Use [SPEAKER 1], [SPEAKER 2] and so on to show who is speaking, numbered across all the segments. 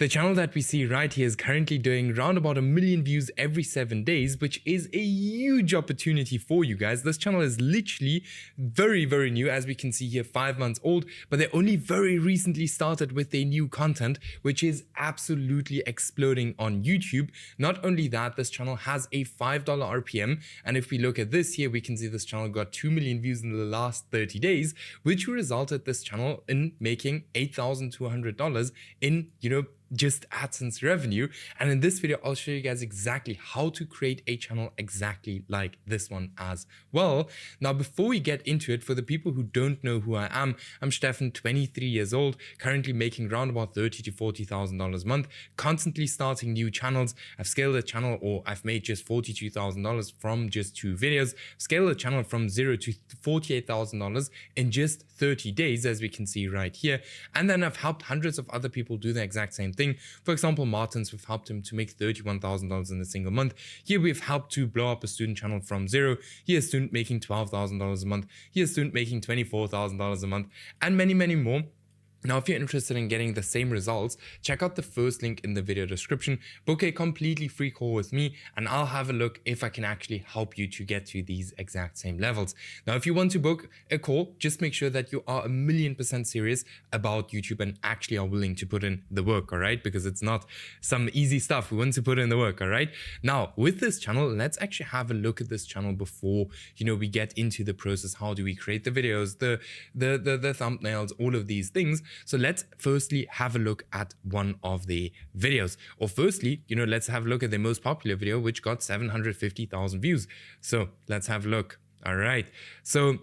[SPEAKER 1] The channel that we see right here is currently doing around about 1 million views every 7 days, which is a huge opportunity for you guys. This channel is literally very, very new, as we can see here, 5 months old, but they only very recently started with their new content, which is absolutely exploding on YouTube. Not only that, this channel has a $5 RPM, and if we look at this here, we can see this channel got 2 million views in the last 30 days, which resulted this channel in making $8,200 in, just AdSense revenue. And in this video, I'll show you guys exactly how to create a channel exactly like this one as well. Now, before we get into it, for the people who don't know who I am, I'm Stefan, 23 years old, currently making around about $30,000 to $40,000 a month, constantly starting new channels. I've scaled a channel, or I've made just $42,000 from just 2 videos, scaled a channel from $0 to $48,000 in just 30 days, as we can see right here. And then I've helped hundreds of other people do the exact same thing. For example, Martins, we've helped him to make $31,000 in a single month. Here we've helped to blow up a student channel from 0. Here a student making $12,000 a month. Here a student making $24,000 a month, and many, many more. Now, if you're interested in getting the same results, check out the first link in the video description, book a completely free call with me, and I'll have a look if I can actually help you to get to these exact same levels. Now, if you want to book a call, just make sure that you are 1,000,000% serious about YouTube and actually are willing to put in the work, all right? Because it's not some easy stuff. We want to put in the work, all right? Now, with this channel, let's actually have a look at this channel before, we get into the process. How do we create the videos, the thumbnails, all of these things? So let's firstly have a look at one of the videos. Or firstly, let's have a look at the most popular video, which got 750,000 views. So let's have a look. All right. So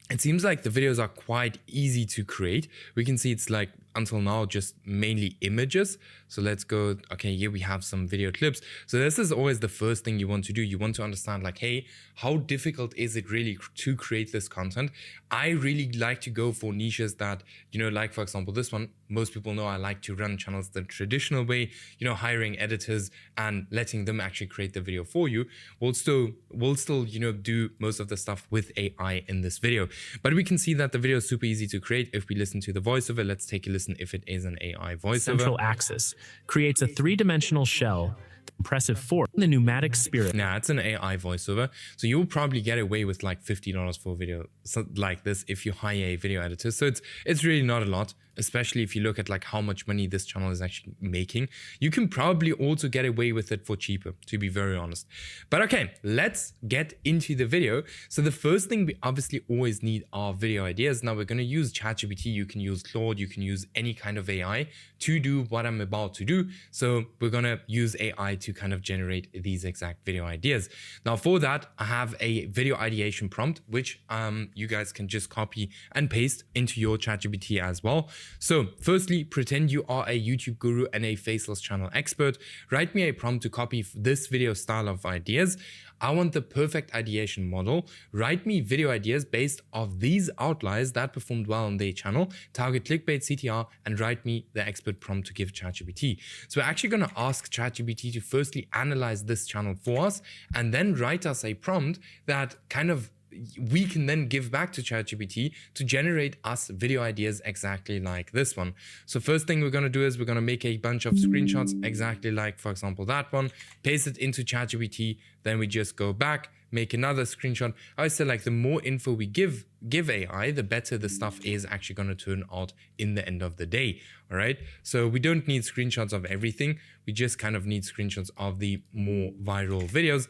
[SPEAKER 1] it seems like the videos are quite easy to create. We can see it's like until now just mainly images. So let's go. Okay, here we have some video clips. So this is always the first thing you want to do. You want to understand, like, hey, how difficult is it really to create this content? I really like to go for niches that, like for example, this one, most people know I like to run channels the traditional way, hiring editors and letting them actually create the video for you. We'll still, do most of the stuff with AI in this video. But we can see that the video is super easy to create. If we listen to the voiceover, let's take a listen if it is an AI voiceover.
[SPEAKER 2] Central axis creates a 3-dimensional shell. Impressive force. The pneumatic spirit.
[SPEAKER 1] Nah, it's an AI voiceover. So you'll probably get away with like $50 for a video like this if you hire a video editor. So it's really not a lot, especially if you look at like how much money this channel is actually making. You can probably also get away with it for cheaper, to be very honest. But okay, let's get into the video. So the first thing we obviously always need are video ideas. Now we're going to use ChatGPT. You can use Claude. You can use any kind of AI to do what I'm about to do. So we're going to use AI to kind of generate these exact video ideas. Now for that, I have a video ideation prompt, which you guys can just copy and paste into your ChatGPT as well. So firstly, pretend you are a YouTube guru and a faceless channel expert. Write me a prompt to copy this video style of ideas. I want the perfect ideation model. Write me video ideas based off these outliers that performed well on their channel. Target clickbait, CTR, and write me the expert prompt to give ChatGPT. So we're actually going to ask ChatGPT to firstly analyze this channel for us and then write us a prompt that kind of we can then give back to ChatGPT to generate us video ideas exactly like this one. So first thing we're going to do is we're going to make a bunch of screenshots exactly like, for example, that one, paste it into ChatGPT. Then we just go back, make another screenshot. I say like the more info we give AI, the better the stuff is actually going to turn out in the end of the day. All right. So we don't need screenshots of everything. We just kind of need screenshots of the more viral videos,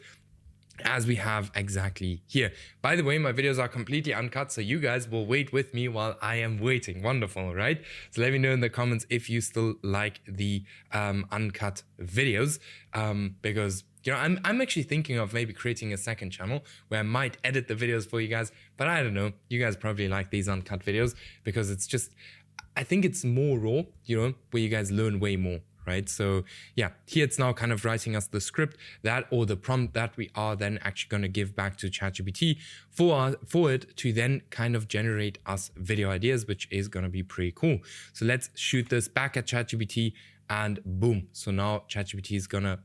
[SPEAKER 1] as we have exactly here. By the way, my videos are completely uncut, so you guys will wait with me while I am waiting. Wonderful, right? So let me know in the comments if you still like the uncut videos, because I'm actually thinking of maybe creating a second channel where I might edit the videos for you guys, but I don't know. You guys probably like these uncut videos because it's just, I think it's more raw, where you guys learn way more. Right. So yeah, here it's now kind of writing us the script or the prompt that we are then actually going to give back to ChatGPT for it to then kind of generate us video ideas, which is going to be pretty cool. So let's shoot this back at ChatGPT and boom. So now ChatGPT is gonna,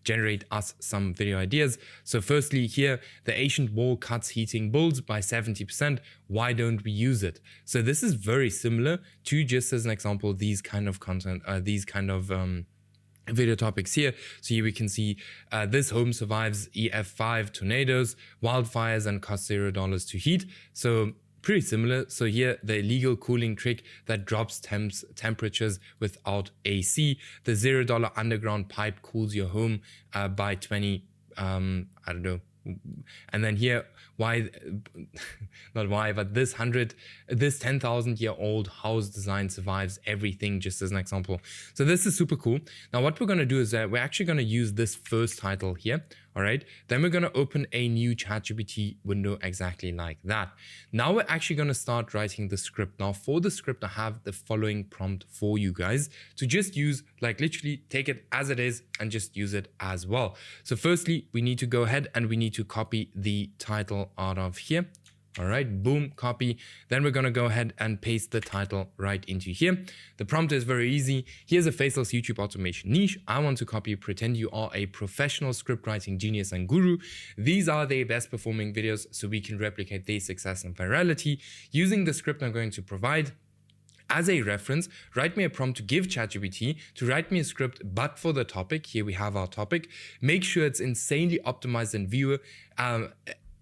[SPEAKER 1] generate us some video ideas. So firstly here, the ancient wall cuts heating bulbs by 70%. Why don't we use it? So this is very similar to, just as an example, these kind of content, these kind of video topics here. So here we can see this home survives EF5 tornadoes, wildfires, and costs $0 to heat. So pretty similar. So here, the illegal cooling trick that drops temperatures without AC. The $0 underground pipe cools your home by 20, I don't know. And then here, why, not why, but this 10,000-year-old house design survives everything, just as an example. So this is super cool. Now what we're going to do is that we're actually going to use this first title here. All right. Then we're going to open a new ChatGPT window exactly like that. Now we're actually going to start writing the script. Now for the script, I have the following prompt for you guys to just use, like literally take it as it is and just use it as well. So firstly, we need to go ahead and we need to copy the title out of here. All right, boom, copy. Then we're going to go ahead and paste the title right into here. The prompt is very easy. Here's a faceless YouTube automation niche. I want to copy, pretend you are a professional script writing genius and guru. These are the best performing videos, so we can replicate their success and virality. Using the script I'm going to provide as a reference, write me a prompt to give ChatGPT to write me a script, but for the topic. Here we have our topic. Make sure it's insanely optimized and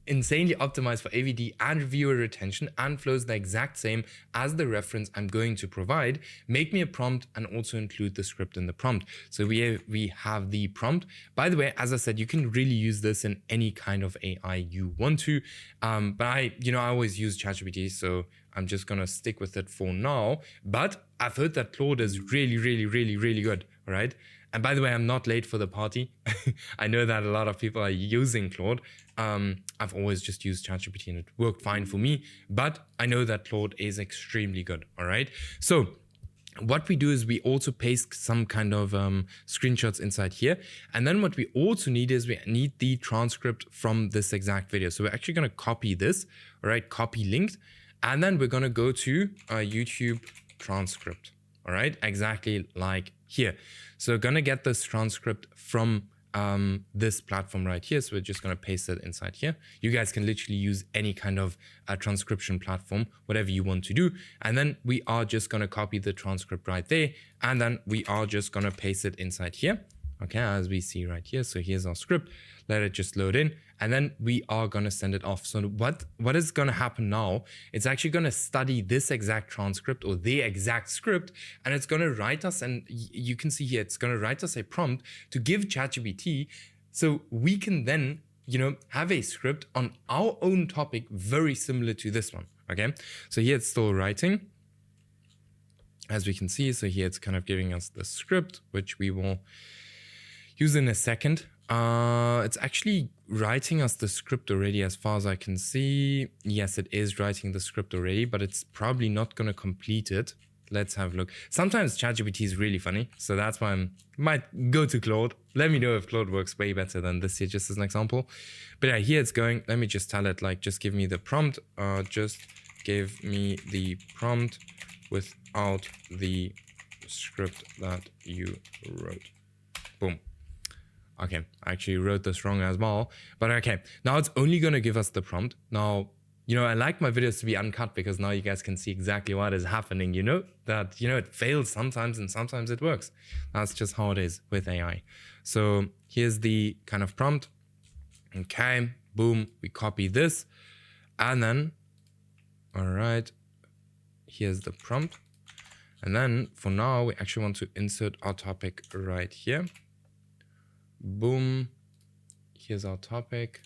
[SPEAKER 1] insanely optimized for AVD and viewer retention and flows the exact same as the reference I'm going to provide. Make me a prompt and also include the script in the prompt. So we have the prompt. By the way, as I said, you can really use this in any kind of AI you want to. But I always use ChatGPT, so I'm just gonna stick with it for now. But I've heard that Claude is really, really, really, really good. All right. And by the way, I'm not late for the party. I know that a lot of people are using Claude. I've always just used ChatGPT and it worked fine for me. But I know that Claude is extremely good. All right. So what we do is we also paste some kind of screenshots inside here. And then what we also need is we need the transcript from this exact video. So we're actually going to copy this. All right. Copy linked. And then we're going to go to YouTube transcript. All right. Exactly like here. So we're going to get this transcript from this platform right here. So we're just going to paste it inside here. You guys can literally use any kind of transcription platform, whatever you want to do. And then we are just going to copy the transcript right there. And then we are just going to paste it inside here. Okay, as we see right here. So here's our script. Let it just load in. And then we are going to send it off. So what is going to happen now? It's actually going to study this exact transcript or the exact script. And it's going to write us, and you can see here, it's going to write us a prompt to give ChatGPT. So we can then, have a script on our own topic, very similar to this one. Okay, so here it's still writing. As we can see, so here it's kind of giving us the script, which we will use in a second. It's actually writing us the script already as far as I can see. Yes, it is writing the script already, but it's probably not going to complete it. Let's have a look. Sometimes ChatGPT is really funny, so that's why I might go to Claude. Let me know if Claude works way better than this here, just as an example. But yeah, here it's going. Let me just tell it, like, just give me the prompt. Just give me the prompt without the script that you wrote. Boom. Okay, I actually wrote this wrong as well, but okay. Now it's only going to give us the prompt. Now, I like my videos to be uncut because now you guys can see exactly what is happening, that, it fails sometimes and sometimes it works. That's just how it is with AI. So here's the kind of prompt. Okay, boom, we copy this. And then, all right, here's the prompt. And then for now, we actually want to insert our topic right here. Boom. Here's our topic.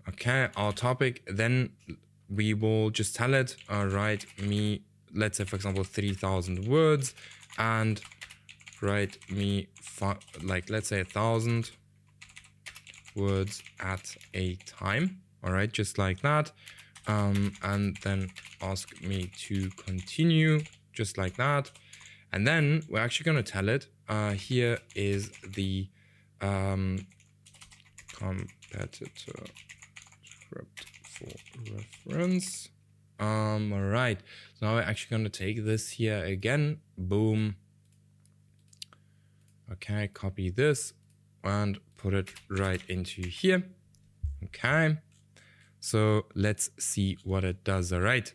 [SPEAKER 1] Okay, our topic. Then we will just tell it, write me, let's say, for example, 3,000 words and write me, let's say 1,000 words at a time. All right, just like that. And then ask me to continue, just like that. And then we're actually going to tell it, here is the competitor script for reference. All right. So now we're actually going to take this here again. Boom. Okay, copy this and put it right into here. Okay. So let's see what it does. All right.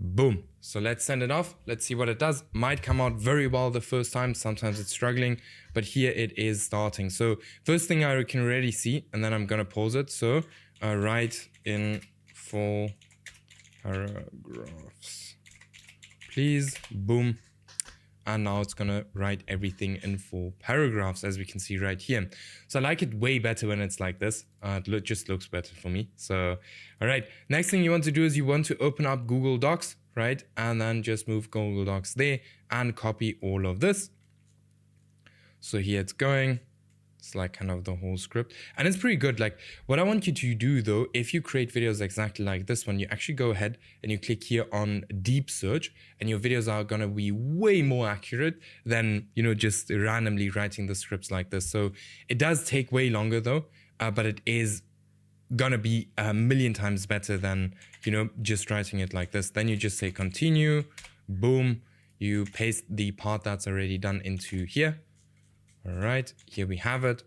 [SPEAKER 1] Boom. So let's send it off. Let's see what it does. Might come out very well the first time. Sometimes it's struggling, but here it is starting. So first thing I can already see, and then I'm going to pause it. So write in full paragraphs, please. Boom. And now it's going to write everything in full paragraphs, as we can see right here. So I like it way better when it's like this. It just looks better for me. So, all right. Next thing you want to do is you want to open up Google Docs, right? And then just move Google Docs there and copy all of this. So here it's going. It's like kind of the whole script, and it's pretty good. Like what I want you to do though, if you create videos exactly like this one, you actually go ahead and you click here on deep search, and your videos are going to be way more accurate than, you know, just randomly writing the scripts like this. So it does take way longer though, but it is gonna be a million times better than, you know, just writing it like this. Then you just say continue, boom, you paste the part that's already done into here. All right, here we have it.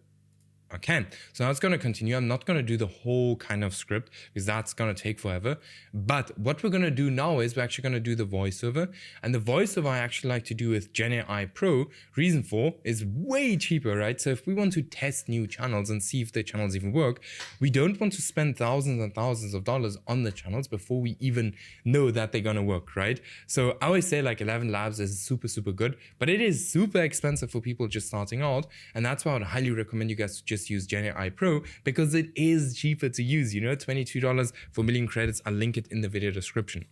[SPEAKER 1] Okay, so now it's going to continue. I'm not going to do the whole kind of script because that's going to take forever. But what we're going to do now is we're actually going to do the voiceover. And the voiceover I actually like to do with GenAI Pro. Reason for is way cheaper, right? So if we want to test new channels and see if the channels even work, we don't want to spend thousands and thousands of dollars on the channels before we even know that they're going to work, right? So I always say like 11 Labs is super, super good, but it is super expensive for people just starting out. And that's why I would highly recommend you guys to just use GenAI Pro, because it is cheaper to use, you know, $22 for 1 million credits. I'll link it in the video description.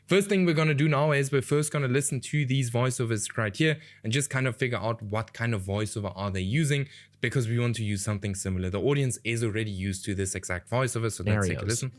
[SPEAKER 1] First thing we're going to do now is we're first going to listen to these voiceovers right here and just kind of figure out what kind of voiceover are they using, because we want to use something similar. The audience is already used to this exact voiceover, so let's take a listen.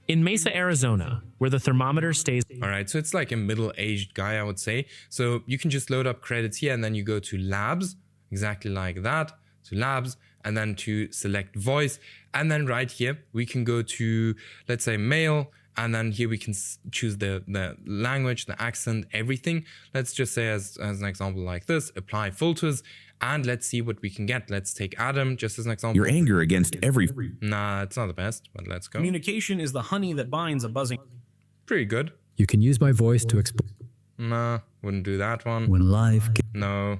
[SPEAKER 2] In Mesa, Arizona, where the thermometer stays...
[SPEAKER 1] All right, so it's like a middle-aged guy, I would say. So you can just load up credits here, and then you go to Labs, exactly like that, to Labs, and then to select voice. And then right here, we can go to, let's say, male, and then here we can choose the language, the accent, everything. Let's just say as an example like this, apply filters, and let's see what we can get. Let's take Adam just as an example.
[SPEAKER 3] Your anger against every...
[SPEAKER 1] Nah, it's not the best, but let's go.
[SPEAKER 4] Communication is the honey that binds a buzzing.
[SPEAKER 1] Pretty good.
[SPEAKER 5] You can use my voice to explain.
[SPEAKER 1] Nah, wouldn't do that one.
[SPEAKER 5] When life...
[SPEAKER 1] No.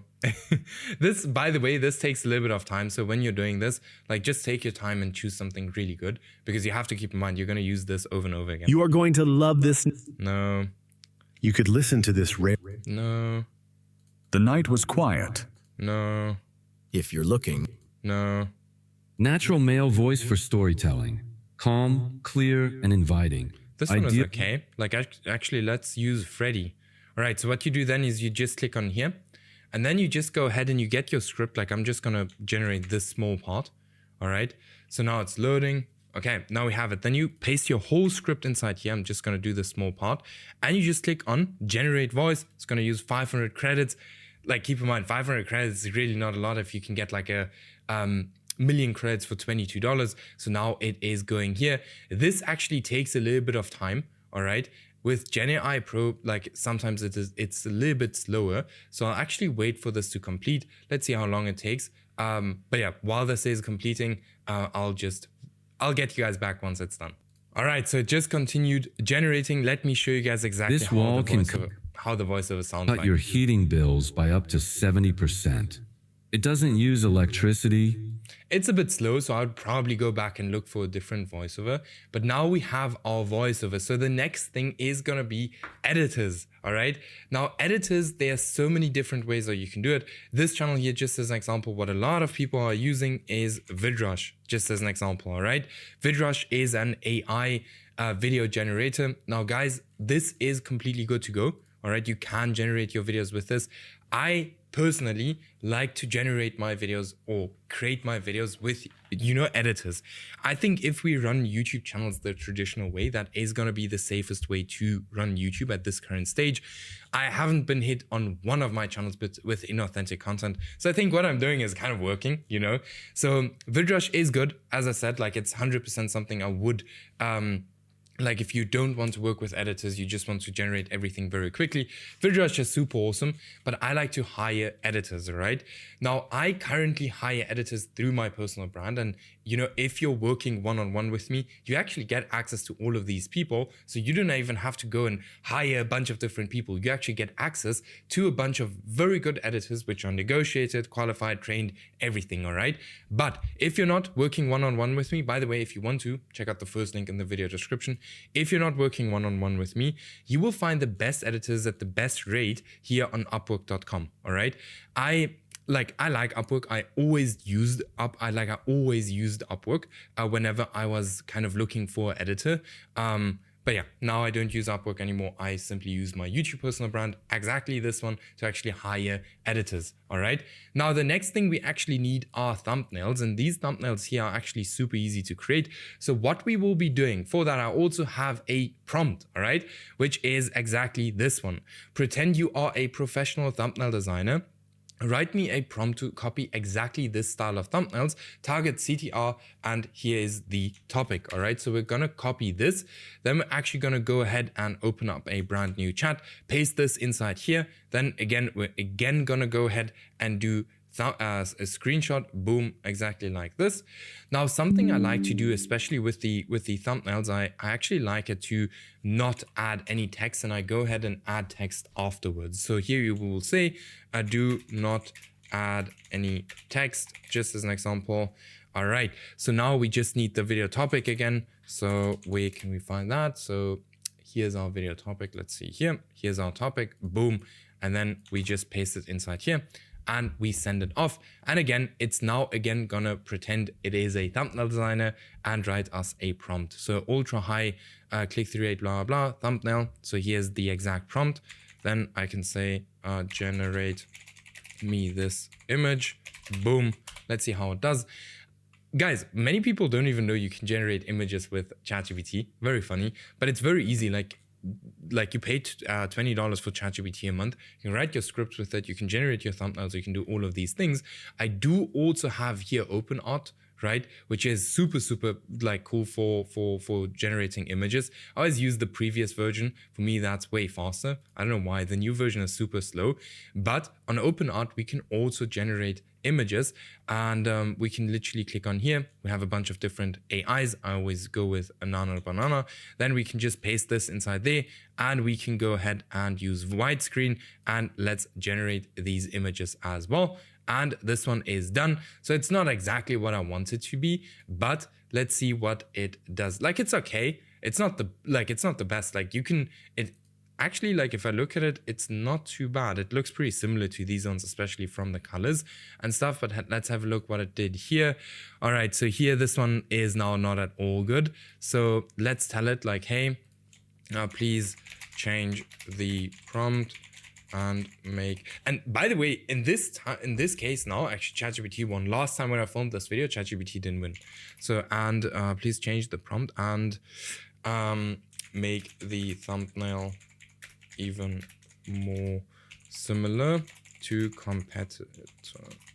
[SPEAKER 1] This, by the way, this takes a little bit of time. So when you're doing this, like just take your time and choose something really good, because you have to keep in mind, you're going to use this over and over again.
[SPEAKER 4] You are going to love this.
[SPEAKER 1] No.
[SPEAKER 3] You could listen to this
[SPEAKER 1] No.
[SPEAKER 3] The night was quiet.
[SPEAKER 1] No.
[SPEAKER 3] If you're looking.
[SPEAKER 1] No.
[SPEAKER 6] Natural male voice for storytelling. Calm, clear, and inviting.
[SPEAKER 1] This one is okay. Like actually, let's use Freddy. All right, so what you do then is you just click on here, and then you just go ahead and you get your script. Like I'm just gonna generate this small part. All right, so now it's loading. Okay, now we have it. Then you paste your whole script inside here. I'm just gonna do this small part, and you just click on generate voice. It's gonna use 500 credits. Like keep in mind, 500 credits is really not a lot if you can get like a million credits for $22. So now it is going here. This actually takes a little bit of time. All right. With GenAI Pro, like sometimes it's a little bit slower. So I'll actually wait for this to complete. Let's see how long it takes. But yeah, while this is completing, I'll get you guys back once it's done. All right, so it just continued generating. Let me show you guys exactly
[SPEAKER 6] This wall can
[SPEAKER 1] how the voiceover sounds
[SPEAKER 6] cut
[SPEAKER 1] like.
[SPEAKER 6] your heating bills by up to 70%. It doesn't use electricity.
[SPEAKER 1] It's a bit slow, so I'd probably go back and look for a different voiceover. But now we have our voiceover. So the next thing is going to be editors. All right. Now, editors, there's so many different ways that you can do it. This channel here, just as an example, what a lot of people are using is VidRush, just as an example. All right. VidRush is an AI video generator. Now, guys, this is completely good to go. All right. You can generate your videos with this. I personally like to generate my videos or create my videos with, editors. I think if we run YouTube channels the traditional way, that is going to be the safest way to run YouTube at this current stage. I haven't been hit on one of my channels but with inauthentic content. So I think what I'm doing is kind of working, So VidRush is good. As I said, like it's 100% something I would like if you don't want to work with editors, you just want to generate everything very quickly, Vidra is just super awesome, but I like to hire editors, all right? Now, I currently hire editors through my personal brand, and you know, if you're working one-on-one with me, you actually get access to all of these people, so you don't even have to go and hire a bunch of different people. You actually get access to a bunch of very good editors, which are negotiated, qualified, trained, everything, all right? But if you're not working one-on-one with me, by the way, if you want to, check out the first link in the video description. If you're not working one-on-one with me, you will find the best editors at the best rate here on Upwork.com, all right? I like Upwork. I always used Upwork whenever I was kind of looking for an editor. But yeah, now I don't use Upwork anymore. I simply use my YouTube personal brand, exactly this one, to actually hire editors, all right? Now, the next thing we actually need are thumbnails, and these thumbnails here are actually super easy to create. So what we will be doing for that, I also have a prompt, all right? Which is exactly this one. Pretend you are a professional thumbnail designer. Write me a prompt to copy exactly this style of thumbnails, target CTR, and here is the topic, all right? So we're gonna copy this, then we're actually gonna go ahead and open up a brand new chat, paste this inside here, then again, we're again gonna go ahead and do a screenshot, boom, exactly like this. Now, something I like to do, especially with the thumbnails, I actually like it to not add any text, and I go ahead and add text afterwards. So here you will say, do not add any text, just as an example. All right, so now we just need the video topic again. So where can we find that? So here's our video topic. Let's see here. Here's our topic, boom. And then we just paste it inside here, and we send it off. And again, it's now again gonna pretend it is a thumbnail designer and write us a prompt. So ultra high click-through rate, blah, blah, blah, thumbnail. So here's the exact prompt. Then I can say, generate me this image, boom. Let's see how it does. Guys, many people don't even know you can generate images with ChatGPT. Very funny, but it's very easy. Like you pay $20 for ChatGPT a month. You can write your scripts with it. You can generate your thumbnails. You can do all of these things. I do also have here OpenArt, right? Which is super like cool for generating images. I always use the previous version. For me, that's way faster. I don't know why. The new version is super slow. But on OpenArt, we can also generate images, and we can literally click on here. We have a bunch of different AIs. I always go with banana. Then we can just paste this inside there, and we can go ahead and use widescreen, and let's generate these images as well. And this one is done. So it's not exactly what I want it to be, but let's see what it does. Like, it's okay. It's not the best. Like, actually, like, if I look at it, it's not too bad. It looks pretty similar to these ones, especially from the colors and stuff. But let's have a look what it did here. All right, so here, this one is now not at all good. So let's tell it like, hey, please change the prompt and make. And by the way, in this case now, actually ChatGPT won. Last time when I filmed this video, ChatGPT didn't win. So, and please change the prompt and make the thumbnail even more similar to competitor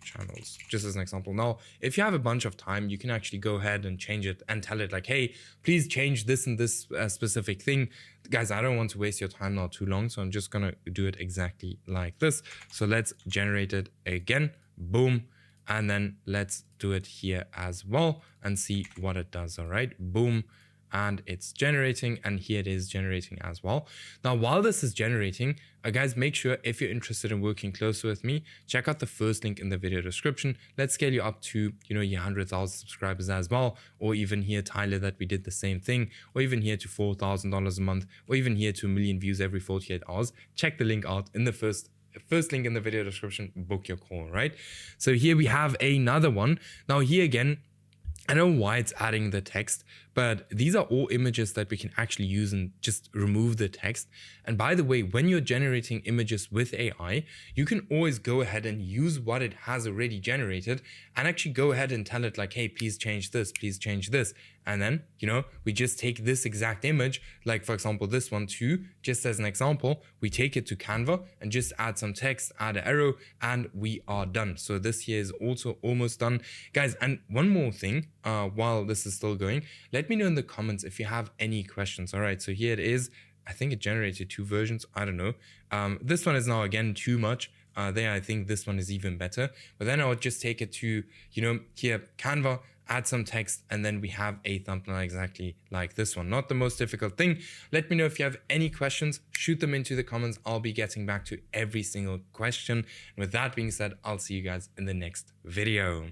[SPEAKER 1] channels, just as an example. Now, if you have a bunch of time, you can actually go ahead and change it and tell it like, hey, please change this and this specific thing. Guys, I don't want to waste your time now too long, so I'm just gonna do it exactly like this. So let's generate it again, boom, and then let's do it here as well and see what it does. All right, boom. And it's generating, and here it is generating as well. Now, while this is generating, guys, make sure if you're interested in working closer with me, check out the first link in the video description. Let's scale you up to, you know, your 100,000 subscribers as well, or even here, Tyler, that we did the same thing, or even here to $4,000 a month, or even here to 1 million views every 48 hours. Check the link out in the first link in the video description. Book your call, right? So here we have another one. Now here again, I don't know why it's adding the text, but these are all images that we can actually use and just remove the text. And by the way, when you're generating images with AI, you can always go ahead and use what it has already generated and actually go ahead and tell it like, hey, please change this, please change this. And then, you know, we just take this exact image, like for example, this one too, just as an example, we take it to Canva and just add some text, add an arrow, and we are done. So this here is also almost done. Guys, and one more thing, while this is still going, Let me know in the comments if you have any questions. All right, so here it is. I think it generated 2 versions. I don't know. This one is now again too much. There, I think this one is even better. But then I would just take it to, here, Canva, add some text, and then we have a thumbnail exactly like this one. Not the most difficult thing. Let me know if you have any questions. Shoot them into the comments. I'll be getting back to every single question. And with that being said, I'll see you guys in the next video.